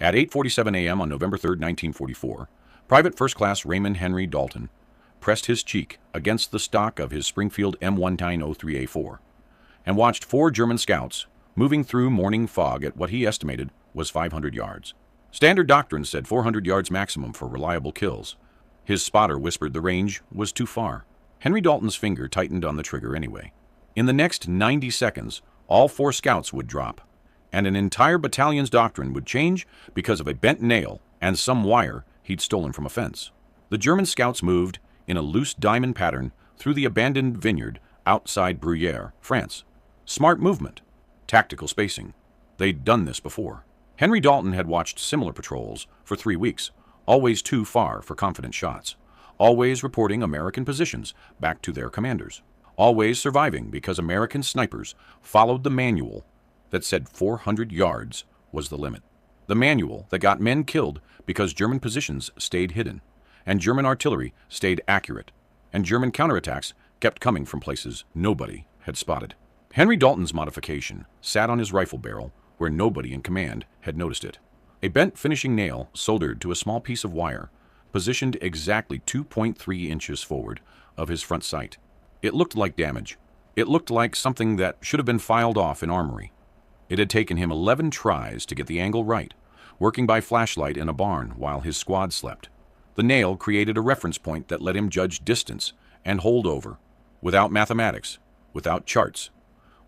At 8:47 a.m. on November 3, 1944, Private First Class Raymond Henry Lawson pressed his cheek against the stock of his Springfield M1903A4 and watched 4 German scouts moving through morning fog at what he estimated was 500 yards. Standard doctrine said 400 yards maximum for reliable kills. His spotter whispered the range was too far. Henry Lawson's finger tightened on the trigger anyway. In the next 90 seconds, all 4 scouts would drop, and an entire battalion's doctrine would change because of a bent nail and some wire he'd stolen from a fence. The German scouts moved in a loose diamond pattern through the abandoned vineyard outside Bruyères, France. Smart movement. Tactical spacing. They'd done this before. Henry Lawson had watched similar patrols for 3 weeks, always too far for confident shots, always reporting American positions back to their commanders, always surviving because American snipers followed the manual that said 400 yards was the limit. The manual that got men killed because German positions stayed hidden, and German artillery stayed accurate, and German counterattacks kept coming from places nobody had spotted. Henry Lawson's modification sat on his rifle barrel where nobody in command had noticed it. A bent finishing nail soldered to a small piece of wire, positioned exactly 2.3 inches forward of his front sight. It looked like damage. It looked like something that should have been filed off in armory. It had taken him 11 tries to get the angle right, working by flashlight in a barn while his squad slept. The nail created a reference point that let him judge distance and hold over, without mathematics, without charts,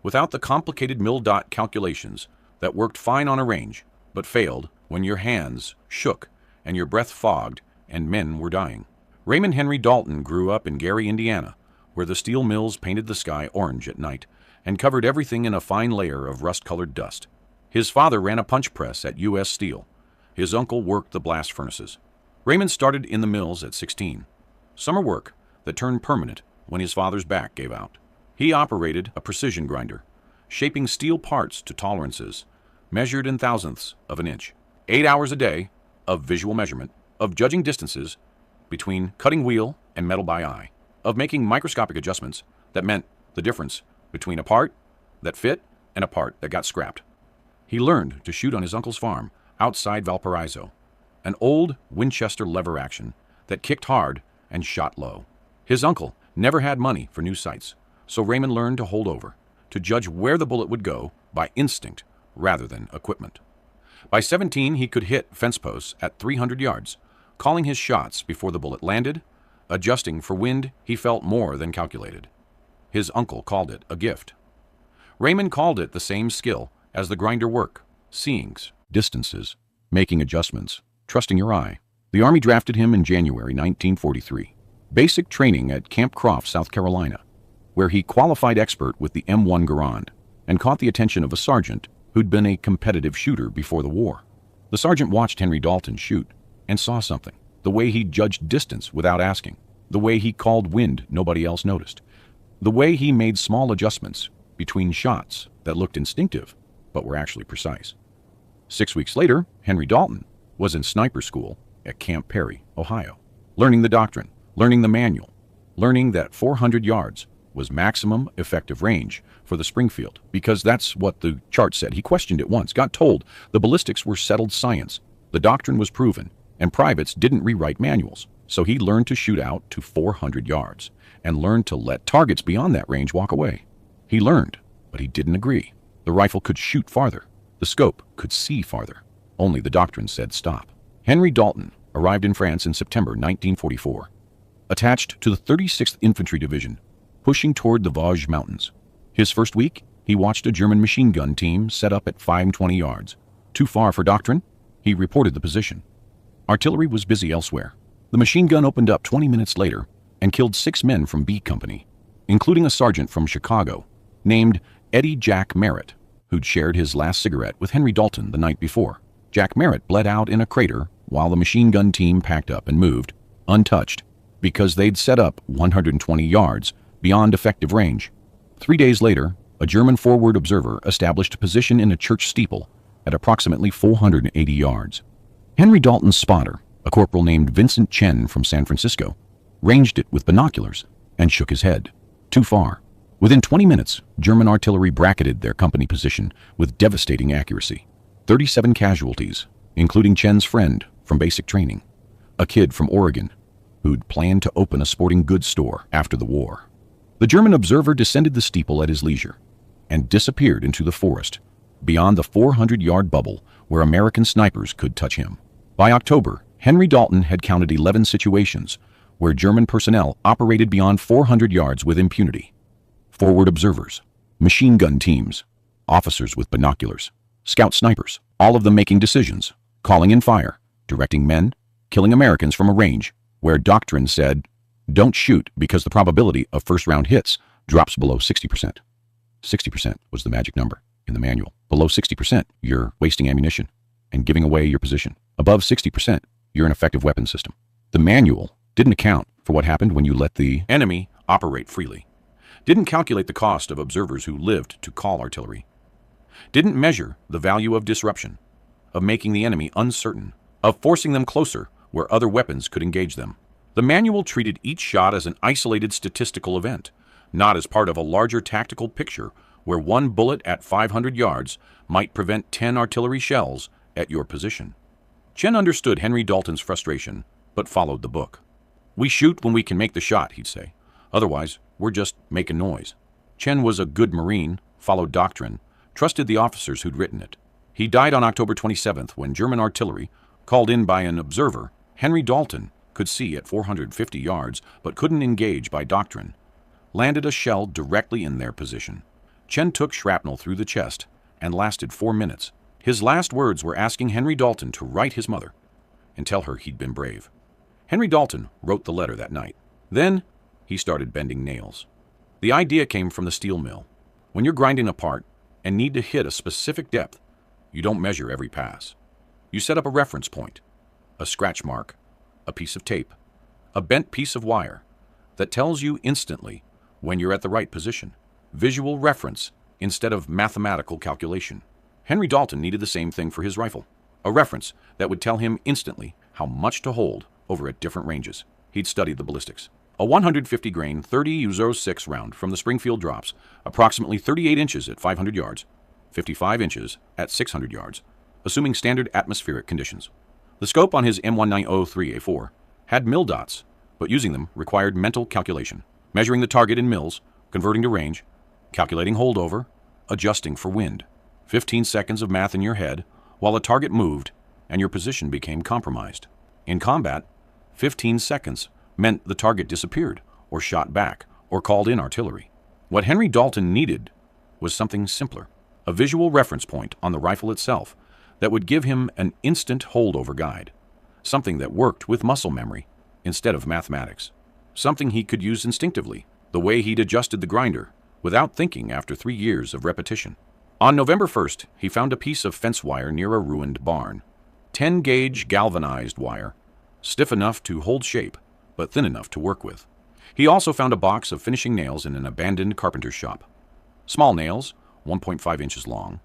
without the complicated mil-dot calculations that worked fine on a range, but failed when your hands shook and your breath fogged and men were dying. Raymond Henry Lawson grew up in Gary, Indiana, where the steel mills painted the sky orange at night and covered everything in a fine layer of rust-colored dust. His father ran a punch press at U.S. Steel. His uncle worked the blast furnaces. Raymond started in the mills at 16. Summer work that turned permanent when his father's back gave out. He operated a precision grinder, shaping steel parts to tolerances measured in thousandths of an inch. 8 hours a day of visual measurement, of judging distances between cutting wheel and metal by eye, of making microscopic adjustments that meant the difference between a part that fit and a part that got scrapped. He learned to shoot on his uncle's farm outside Valparaiso, an old Winchester lever action that kicked hard and shot low. His uncle never had money for new sights, so Raymond learned to hold over, to judge where the bullet would go by instinct rather than equipment. By 17, he could hit fence posts at 300 yards, calling his shots before the bullet landed, adjusting for wind he felt more than calculated. His uncle called it a gift. Raymond called it the same skill as the grinder work, seeings, distances, making adjustments, trusting your eye. The Army drafted him in January 1943. Basic training at Camp Croft, South Carolina, where he qualified expert with the M1 Garand and caught the attention of a sergeant who'd been a competitive shooter before the war. The sergeant watched Henry Lawson shoot and saw something, the way he judged distance without asking, the way he called wind nobody else noticed, the way he made small adjustments between shots that looked instinctive but were actually precise. 6 weeks later, Henry Lawson was in sniper school at Camp Perry, Ohio, learning the doctrine, learning the manual, learning that 400 yards was maximum effective range for the Springfield, because that's what the chart said. He questioned it once, got told the ballistics were settled science, the doctrine was proven, and privates didn't rewrite manuals. So he learned to shoot out to 400 yards and learned to let targets beyond that range walk away. He learned, but he didn't agree. The rifle could shoot farther. The scope could see farther. Only the doctrine said stop. Henry Lawson arrived in France in September 1944, attached to the 36th Infantry Division, pushing toward the Vosges Mountains. His first week, he watched a German machine gun team set up at 520 yards. Too far for doctrine? He reported the position. Artillery was busy elsewhere. The machine gun opened up 20 minutes later and killed 6 men from B Company, including a sergeant from Chicago named Eddie Jack Merritt, who'd shared his last cigarette with Henry Lawson the night before. Jack Merritt bled out in a crater while the machine gun team packed up and moved, untouched, because they'd set up 120 yards beyond effective range. 3 days later, a German forward observer established a position in a church steeple at approximately 480 yards. Henry Lawson's spotter, a corporal named Vincent Chen from San Francisco, ranged it with binoculars and shook his head. Too far. Within 20 minutes, German artillery bracketed their company position with devastating accuracy. 37 casualties, including Chen's friend from basic training, a kid from Oregon who'd planned to open a sporting goods store after the war. The German observer descended the steeple at his leisure and disappeared into the forest beyond the 400-yard bubble where American snipers could touch him. By October, Henry Dalton had counted 11 situations where German personnel operated beyond 400 yards with impunity. Forward observers, machine gun teams, officers with binoculars, scout snipers, all of them making decisions, calling in fire, directing men, killing Americans from a range where doctrine said, don't shoot because the probability of first-round hits drops below 60%. 60% was the magic number in the manual. Below 60%, you're wasting ammunition and giving away your position. Above 60%, you're an effective weapon system. The manual didn't account for what happened when you let the enemy operate freely. Didn't calculate the cost of observers who lived to call artillery. Didn't measure the value of disruption, of making the enemy uncertain, of forcing them closer where other weapons could engage them. The manual treated each shot as an isolated statistical event, not as part of a larger tactical picture where one bullet at 500 yards might prevent 10 artillery shells at your position. Chen understood Henry Dalton's frustration, but followed the book. We shoot when we can make the shot, he'd say. Otherwise, we're just making noise. Chen was a good Marine, followed doctrine, trusted the officers who'd written it. He died on October 27th when German artillery, called in by an observer, Henry Dalton, could see at 450 yards but couldn't engage by doctrine, landed a shell directly in their position. Chen took shrapnel through the chest and lasted 4 minutes. His last words were asking Henry Dalton to write his mother and tell her he'd been brave. Henry Dalton wrote the letter that night. Then he started bending nails. The idea came from the steel mill. When you're grinding a part and need to hit a specific depth, you don't measure every pass. You set up a reference point, a scratch mark, a piece of tape, a bent piece of wire that tells you instantly when you're at the right position. Visual reference instead of mathematical calculation. Henry Dalton needed the same thing for his rifle, a reference that would tell him instantly how much to hold over at different ranges. He'd studied the ballistics. A 150-grain 30-06 round from the Springfield drops approximately 38 inches at 500 yards, 55 inches at 600 yards, assuming standard atmospheric conditions. The scope on his M1903A4 had mil dots, but using them required mental calculation, measuring the target in mils, converting to range, calculating holdover, adjusting for wind. 15 seconds of math in your head while the target moved and your position became compromised. In combat, 15 seconds meant the target disappeared or shot back or called in artillery. What Henry Dalton needed was something simpler, a visual reference point on the rifle itself that would give him an instant holdover guide, something that worked with muscle memory instead of mathematics, something he could use instinctively, the way he'd adjusted the grinder without thinking after 3 years of repetition. On November 1st, he found a piece of fence wire near a ruined barn. 10-gauge galvanized wire, stiff enough to hold shape, but thin enough to work with. He also found a box of finishing nails in an abandoned carpenter's shop. Small nails, 1.5 inches long,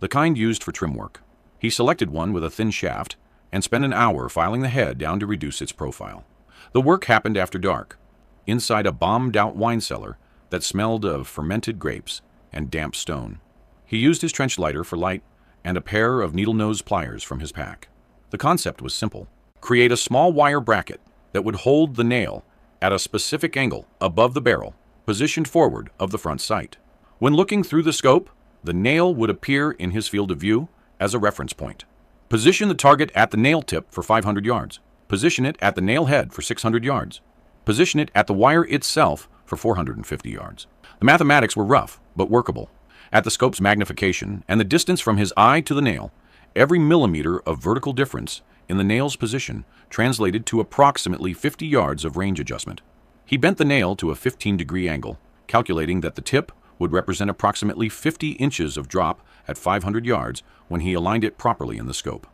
the kind used for trim work. He selected one with a thin shaft and spent an hour filing the head down to reduce its profile. The work happened after dark, inside a bombed-out wine cellar that smelled of fermented grapes and damp stone. He used his trench lighter for light and a pair of needle-nose pliers from his pack. The concept was simple. Create a small wire bracket that would hold the nail at a specific angle above the barrel, positioned forward of the front sight. When looking through the scope, the nail would appear in his field of view as a reference point. Position the target at the nail tip for 500 yards. Position it at the nail head for 600 yards. Position it at the wire itself for 450 yards. The mathematics were rough, but workable. At the scope's magnification and the distance from his eye to the nail, every millimeter of vertical difference in the nail's position translated to approximately 50 yards of range adjustment. He bent the nail to a 15-degree angle, calculating that the tip would represent approximately 50 inches of drop at 500 yards when he aligned it properly in the scope.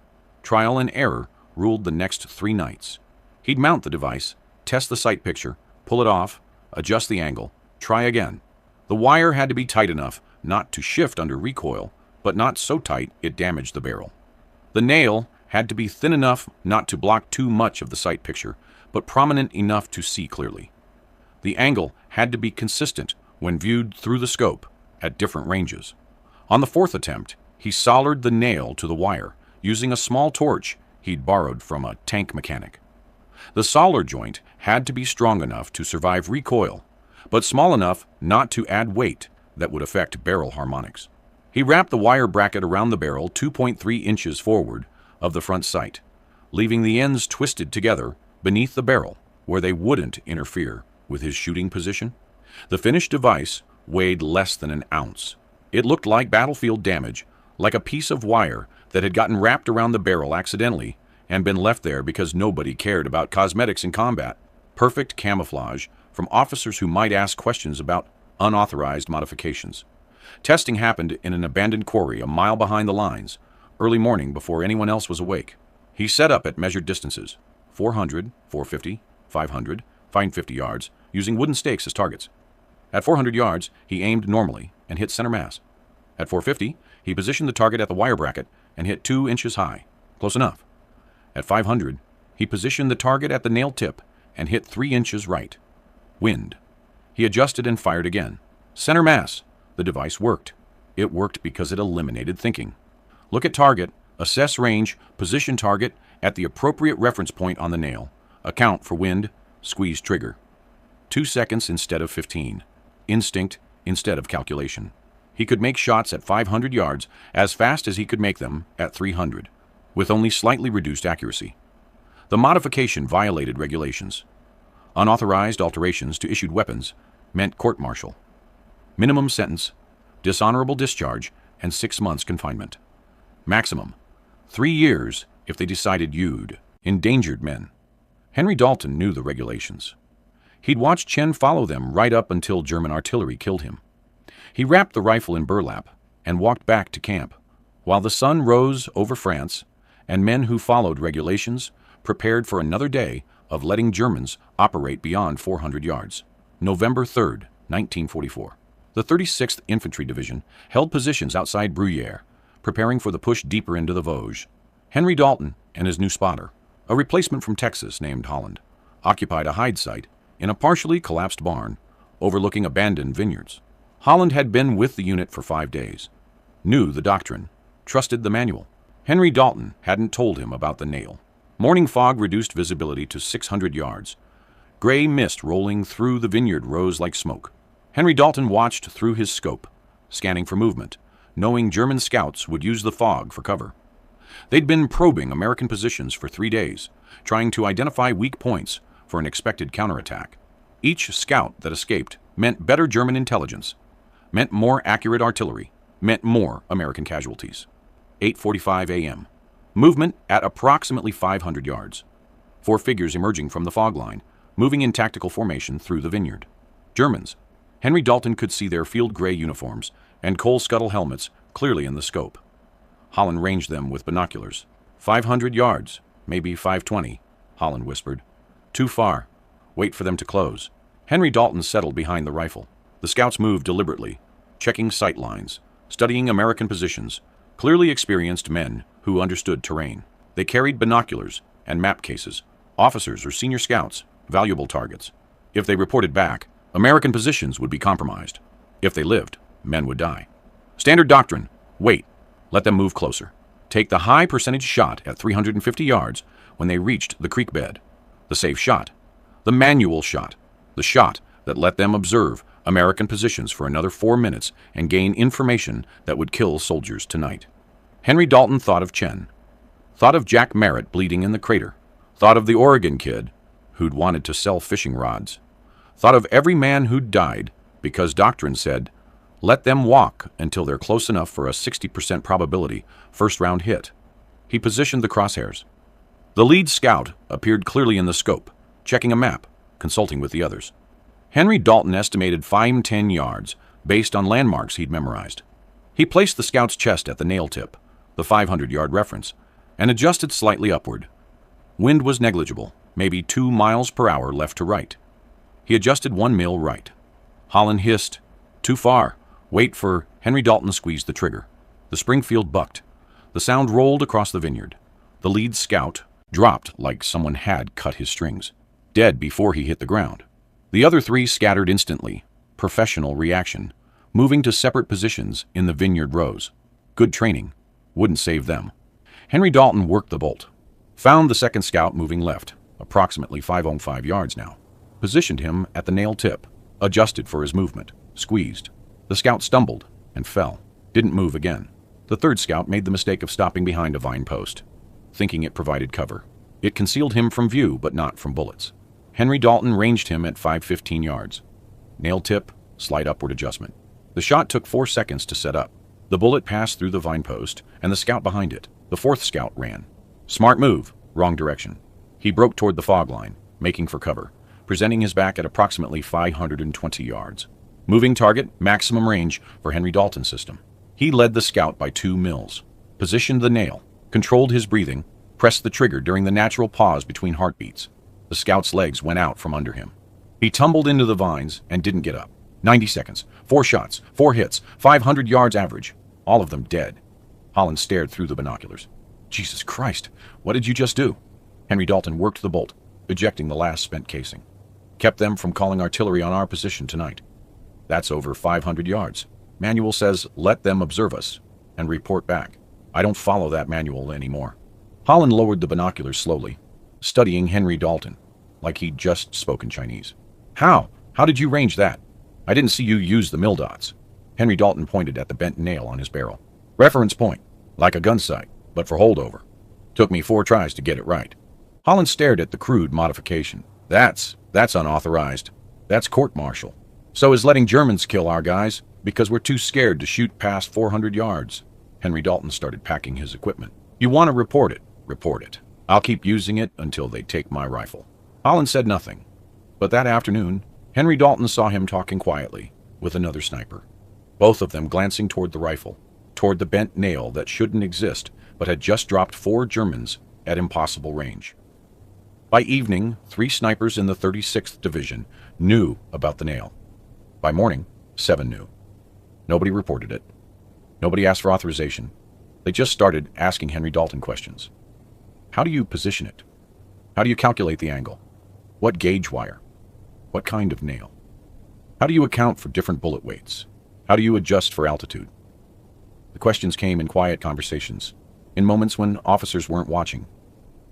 Trial and error ruled the next 3 nights. He'd mount the device, test the sight picture, pull it off, adjust the angle, try again. The wire had to be tight enough not to shift under recoil, but not so tight it damaged the barrel. The nail had to be thin enough not to block too much of the sight picture, but prominent enough to see clearly. The angle had to be consistent when viewed through the scope at different ranges. On the 4th attempt, he soldered the nail to the wire using a small torch he'd borrowed from a tank mechanic. The solder joint had to be strong enough to survive recoil, but small enough not to add weight that would affect barrel harmonics. He wrapped the wire bracket around the barrel 2.3 inches forward of the front sight, leaving the ends twisted together beneath the barrel where they wouldn't interfere with his shooting position. The finished device weighed less than an ounce. It looked like battlefield damage, like a piece of wire that had gotten wrapped around the barrel accidentally and been left there because nobody cared about cosmetics in combat. Perfect camouflage from officers who might ask questions about unauthorized modifications. Testing happened in an abandoned quarry a mile behind the lines, early morning before anyone else was awake. He set up at measured distances, 400, 450, 500, 550 yards, using wooden stakes as targets. At 400 yards, he aimed normally and hit center mass. At 450, he positioned the target at the wire bracket and hit 2 inches high, close enough. At 500, he positioned the target at the nail tip and hit 3 inches right. Wind. He adjusted and fired again. Center mass. The device worked. It worked because it eliminated thinking. Look at target, assess range, position target at the appropriate reference point on the nail, account for wind, squeeze trigger. 2 seconds instead of 15. Instinct instead of calculation. He could make shots at 500 yards as fast as he could make them at 300, with only slightly reduced accuracy. The modification violated regulations. Unauthorized alterations to issued weapons meant court-martial. Minimum sentence, dishonorable discharge, and 6 months confinement. Maximum, 3 years if they decided you'd endangered men. Henry Dalton knew the regulations. He'd watched Chen follow them right up until German artillery killed him. He wrapped the rifle in burlap and walked back to camp, while the sun rose over France and men who followed regulations prepared for another day of letting Germans operate beyond 400 yards. November 3rd, 1944. The 36th Infantry Division held positions outside Bruyères, preparing for the push deeper into the Vosges. Henry Dalton and his new spotter, a replacement from Texas named Holland, occupied a hide site in a partially collapsed barn overlooking abandoned vineyards. Holland had been with the unit for 5 days, knew the doctrine, trusted the manual. Henry Dalton hadn't told him about the nail. Morning fog reduced visibility to 600 yards. Gray mist rolling through the vineyard rose like smoke. Henry Dalton watched through his scope, scanning for movement, knowing German scouts would use the fog for cover. They'd been probing American positions for 3 days, trying to identify weak points for an expected counterattack. Each scout that escaped meant better German intelligence, meant more accurate artillery, meant more American casualties. 8:45 a.m. Movement at approximately 500 yards. 4 figures emerging from the fog line, moving in tactical formation through the vineyard. Germans. Henry Dalton could see their field gray uniforms and coal scuttle helmets clearly in the scope. Holland ranged them with binoculars. 500 yards, maybe 520, Holland whispered. Too far. Wait for them to close. Henry Dalton settled behind the rifle. The scouts moved deliberately, checking sight lines, studying American positions, clearly experienced men who understood terrain. They carried binoculars and map cases, officers or senior scouts, valuable targets. If they reported back, American positions would be compromised. If they lived, men would die. Standard doctrine, wait, let them move closer. Take the high percentage shot at 350 yards when they reached the creek bed. The safe shot, the manual shot, the shot that let them observe American positions for another 4 minutes and gain information that would kill soldiers tonight. Henry Dalton thought of Chen, thought of Jack Merritt bleeding in the crater, thought of the Oregon kid who'd wanted to sell fishing rods, thought of every man who'd died because doctrine said, let them walk until they're close enough for a 60% probability first-round hit. He positioned the crosshairs. The lead scout appeared clearly in the scope, checking a map, consulting with the others. Henry Dalton estimated 5-10 yards based on landmarks he'd memorized. He placed the scout's chest at the nail tip, the 500-yard reference, and adjusted slightly upward. Wind was negligible, maybe 2 miles per hour left to right. He adjusted 1 mil right. Holland hissed, too far. Wait for Henry Dalton squeezed the trigger. The Springfield bucked. The sound rolled across the vineyard. The lead scout dropped like someone had cut his strings, dead before he hit the ground. The other 3 scattered instantly, professional reaction, moving to separate positions in the vineyard rows. Good training. Wouldn't save them. Henry Dalton worked the bolt. Found the second scout moving left, approximately 505 yards now. Positioned him at the nail tip. Adjusted for his movement. Squeezed. The scout stumbled and fell. Didn't move again. The third scout made the mistake of stopping behind a vine post, thinking it provided cover. It concealed him from view, but not from bullets. Henry Dalton ranged him at 515 yards. Nail tip, slight upward adjustment. The shot took 4 seconds to set up. The bullet passed through the vine post, and the scout behind it. The fourth scout ran. Smart move, wrong direction. He broke toward the fog line, making for cover, presenting his back at approximately 520 yards. Moving target, maximum range for Henry Dalton's system. He led the scout by 2 mils, positioned the nail, controlled his breathing, pressed the trigger during the natural pause between heartbeats. The scout's legs went out from under him. He tumbled into the vines and didn't get up. 90 seconds, 4 shots, 4 hits, 500 yards average, all of them dead. Holland stared through the binoculars. Jesus Christ, what did you just do? Henry Dalton worked the bolt, ejecting the last spent casing. Kept them from calling artillery on our position tonight. That's over 500 yards. Manual says, let them observe us and report back. I don't follow that manual anymore. Holland lowered the binoculars slowly, studying Henry Dalton, like he'd just spoken Chinese. How? How did you range that? I didn't see you use the mil dots. Henry Dalton pointed at the bent nail on his barrel. Reference point, like a gun sight, but for holdover. Took me 4 tries to get it right. Holland stared at the crude modification. That's unauthorized. That's court-martial. So is letting Germans kill our guys because we're too scared to shoot past 400 yards. Henry Dalton started packing his equipment. You want to report it? Report it. I'll keep using it until they take my rifle. Holland said nothing. But that afternoon, Henry Dalton saw him talking quietly with another sniper. Both of them glancing toward the rifle, toward the bent nail that shouldn't exist, but had just dropped 4 Germans at impossible range. By evening, 3 snipers in the 36th Division knew about the nail. By morning, 7 knew. Nobody reported it. Nobody asked for authorization. They just started asking Henry Dalton questions. How do you position it? How do you calculate the angle? What gauge wire? What kind of nail? How do you account for different bullet weights? How do you adjust for altitude? The questions came in quiet conversations, in moments when officers weren't watching.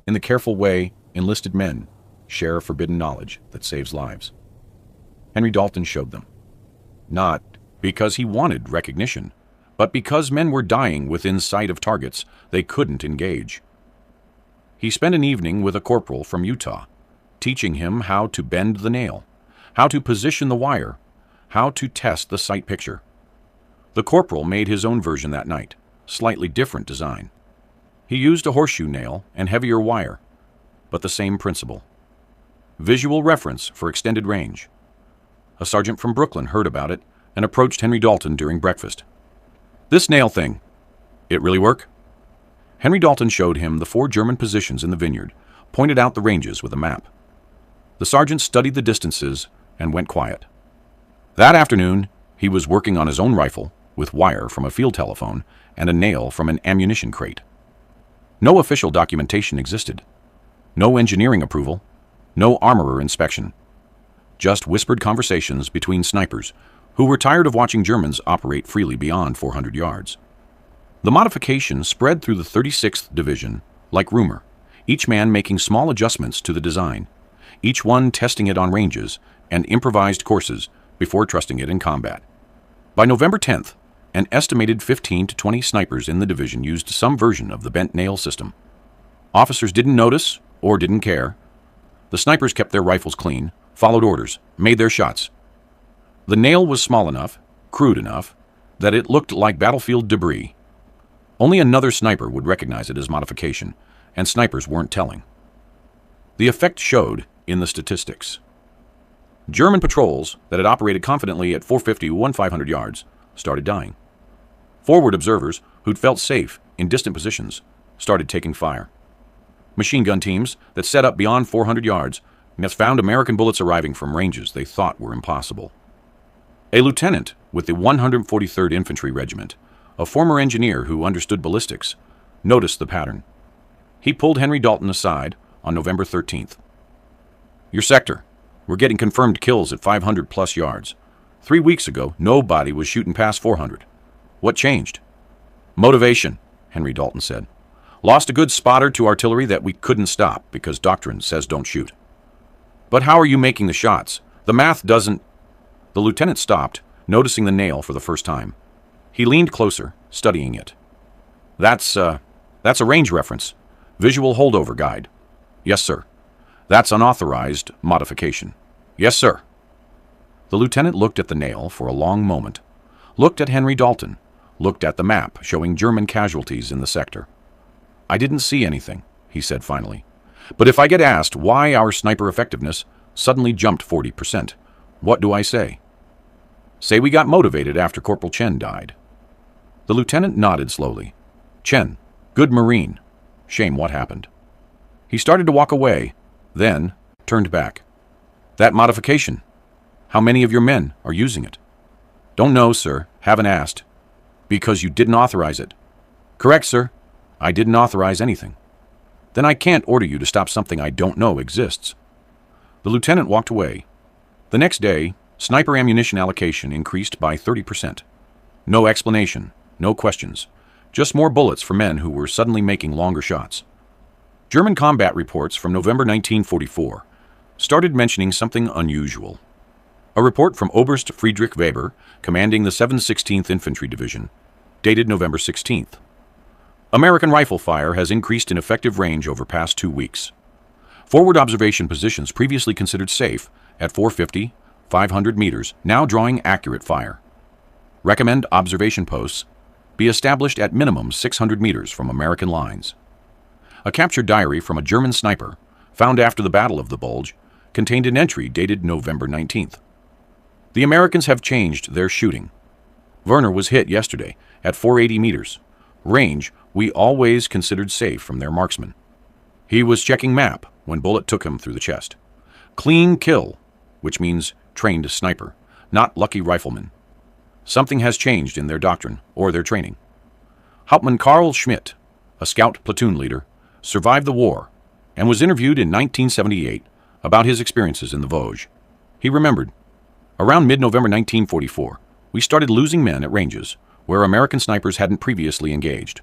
In the careful way enlisted men share forbidden knowledge that saves lives. Henry Dalton showed them. Not because he wanted recognition, but because men were dying within sight of targets they couldn't engage. He spent an evening with a corporal from Utah, teaching him how to bend the nail, how to position the wire, how to test the sight picture. The corporal made his own version that night, slightly different design. He used a horseshoe nail and heavier wire, but the same principle. Visual reference for extended range. A sergeant from Brooklyn heard about it and approached Henry Dalton during breakfast. This nail thing, it really work? Henry Dalton showed him the 4 German positions in the vineyard, pointed out the ranges with a map. The sergeant studied the distances and went quiet. That afternoon, he was working on his own rifle with wire from a field telephone and a nail from an ammunition crate. No official documentation existed. No engineering approval. No armorer inspection. Just whispered conversations between snipers who were tired of watching Germans operate freely beyond 400 yards. The modification spread through the 36th Division like rumor, each man making small adjustments to the design, each one testing it on ranges and improvised courses before trusting it in combat. By November 10th, an estimated 15 to 20 snipers in the division used some version of the bent nail system. Officers didn't notice or didn't care. The snipers kept their rifles clean, followed orders, made their shots. The nail was small enough, crude enough, that it looked like battlefield debris. Only another sniper would recognize it as modification, and snipers weren't telling. The effect showed in the statistics. German patrols that had operated confidently at 450 to 1500 yards started dying. Forward observers who'd felt safe in distant positions started taking fire. Machine gun teams that set up beyond 400 yards found American bullets arriving from ranges they thought were impossible. A lieutenant with the 143rd Infantry Regiment, a former engineer who understood ballistics, noticed the pattern. He pulled Henry Dalton aside on November 13th. Your sector, we're getting confirmed kills at 500 plus yards. 3 weeks ago, nobody was shooting past 400. What changed? Motivation, Henry Dalton said. Lost a good spotter to artillery that we couldn't stop because doctrine says don't shoot. But how are you making the shots? The math doesn't... The lieutenant stopped, noticing the nail for the first time. He leaned closer, studying it. That's a range reference. Visual holdover guide. Yes, sir. That's unauthorized modification. Yes, sir. The lieutenant looked at the nail for a long moment, looked at Henry Dalton, looked at the map showing German casualties in the sector. I didn't see anything, he said finally. But if I get asked why our sniper effectiveness suddenly jumped 40%, what do I say? Say we got motivated after Corporal Chen died. The lieutenant nodded slowly. Chen, good Marine. Shame what happened. He started to walk away, then turned back. That modification. How many of your men are using it? Don't know, sir. Haven't asked. Because you didn't authorize it. Correct, sir. I didn't authorize anything. Then I can't order you to stop something I don't know exists. The lieutenant walked away. The next day, sniper ammunition allocation increased by 30%. No explanation, no questions. Just more bullets for men who were suddenly making longer shots. German combat reports from November 1944 started mentioning something unusual. A report from Oberst Friedrich Weber, commanding the 716th Infantry Division, dated November 16th. American rifle fire has increased in effective range over past 2 weeks. Forward observation positions previously considered safe at 450, 500 meters, now drawing accurate fire. Recommend observation posts be established at minimum 600 meters from American lines. A captured diary from a German sniper, found after the Battle of the Bulge, contained an entry dated November 19th. The Americans have changed their shooting. Werner was hit yesterday at 480 meters, range we always considered safe from their marksman. He was checking map when bullet took him through the chest. Clean kill, which means trained sniper, not lucky rifleman. Something has changed in their doctrine or their training. Hauptmann Karl Schmidt, a scout platoon leader, survived the war and was interviewed in 1978 about his experiences in the Vosges. He remembered, around mid-November 1944, we started losing men at ranges where American snipers hadn't previously engaged.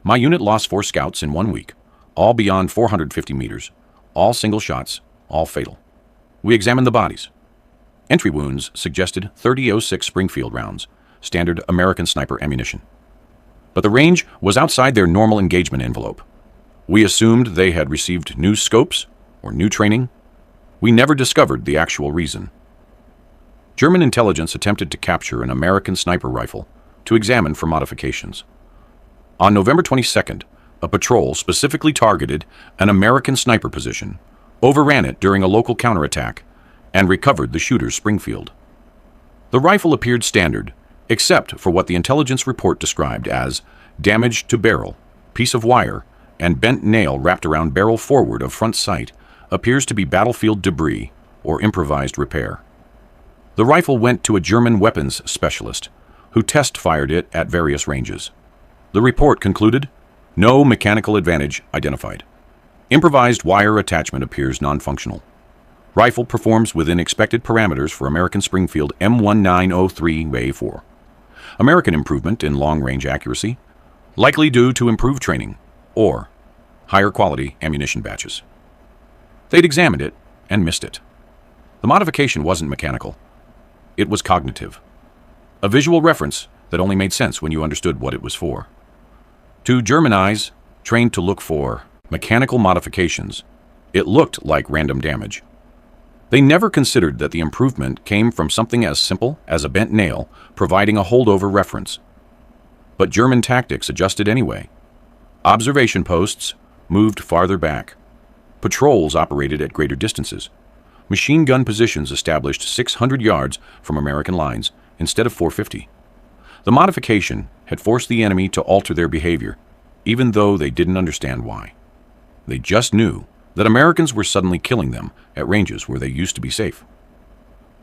My unit lost 4 scouts in 1 week, all beyond 450 meters, all single shots, all fatal. We examined the bodies. Entry wounds suggested 30-06 Springfield rounds, standard American sniper ammunition. But the range was outside their normal engagement envelope. We assumed they had received new scopes or new training. We never discovered the actual reason. German intelligence attempted to capture an American sniper rifle to examine for modifications. On November 22nd, a patrol specifically targeted an American sniper position, overran it during a local counterattack, and recovered the shooter's Springfield. The rifle appeared standard, except for what the intelligence report described as damage to barrel, piece of wire, and bent nail wrapped around barrel forward of front sight appears to be battlefield debris or improvised repair. The rifle went to a German weapons specialist, who test-fired it at various ranges. The report concluded, no mechanical advantage identified. Improvised wire attachment appears non-functional. Rifle performs within expected parameters for American Springfield M1903A4. American improvement in long-range accuracy, likely due to improved training or higher quality ammunition batches. They'd examined it and missed it. The modification wasn't mechanical. It was cognitive. A visual reference that only made sense when you understood what it was for. To German eyes, trained to look for mechanical modifications, it looked like random damage. They never considered that the improvement came from something as simple as a bent nail providing a holdover reference. But German tactics adjusted anyway. Observation posts moved farther back. Patrols operated at greater distances. Machine gun positions established 600 yards from American lines instead of 450. The modification had forced the enemy to alter their behavior, even though they didn't understand why. They just knew that Americans were suddenly killing them at ranges where they used to be safe.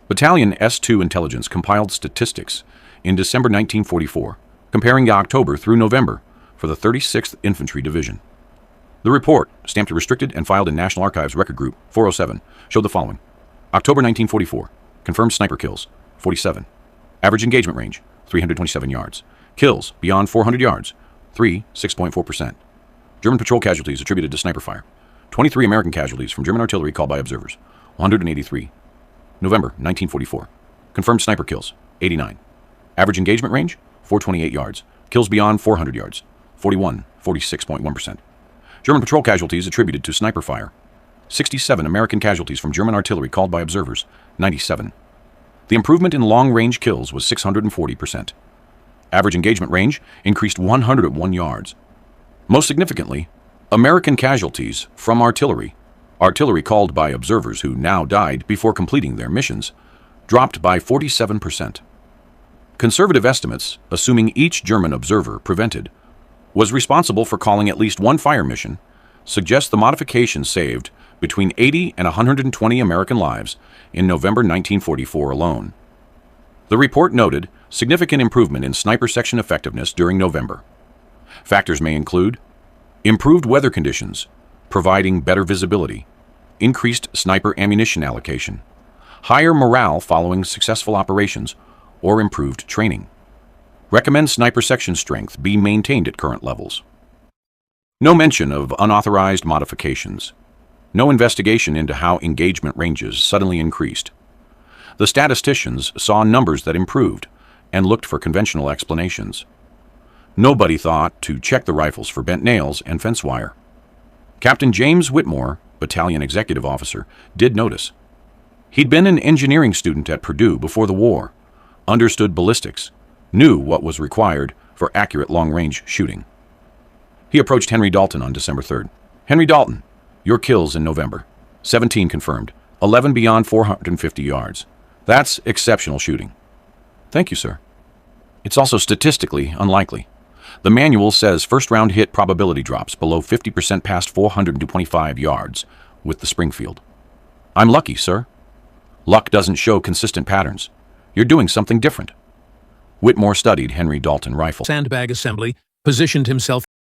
Battalion S2 Intelligence compiled statistics in December 1944, comparing October through November for the 36th Infantry Division. The report, stamped restricted and filed in National Archives Record Group 407, showed the following. October 1944, confirmed sniper kills, 47. Average engagement range, 327 yards. Kills beyond 400 yards, 6.4%. German patrol casualties attributed to sniper fire. 23 American casualties from German artillery called by observers. 183. November 1944. Confirmed sniper kills. 89. Average engagement range? 428 yards. Kills beyond 400 yards. 46.1%. German patrol casualties attributed to sniper fire. 67 American casualties from German artillery called by observers. 97. The improvement in long-range kills was 640%. Average engagement range increased 101 yards. Most significantly, American casualties from artillery called by observers who now died before completing their missions, dropped by 47%. Conservative estimates, assuming each German observer prevented was responsible for calling at least one fire mission, suggest the modification saved between 80 and 120 American lives in November 1944 alone. The report noted significant improvement in sniper section effectiveness during November. Factors may include improved weather conditions, providing better visibility, increased sniper ammunition allocation, higher morale following successful operations, or improved training. Recommend sniper section strength be maintained at current levels. No mention of unauthorized modifications. No investigation into how engagement ranges suddenly increased. The statisticians saw numbers that improved and looked for conventional explanations. Nobody thought to check the rifles for bent nails and fence wire. Captain James Whitmore, battalion executive officer, did notice. He'd been an engineering student at Purdue before the war, understood ballistics, knew what was required for accurate long-range shooting. He approached Henry Dalton on December 3rd. Henry Dalton, your kills in November. 17 confirmed, 11 beyond 450 yards. That's exceptional shooting. Thank you, sir. It's also statistically unlikely. The manual says first-round hit probability drops below 50% past 425 yards with the Springfield. I'm lucky, sir. Luck doesn't show consistent patterns. You're doing something different. Whitmore studied Henry Dalton rifle sandbag assembly, positioned himself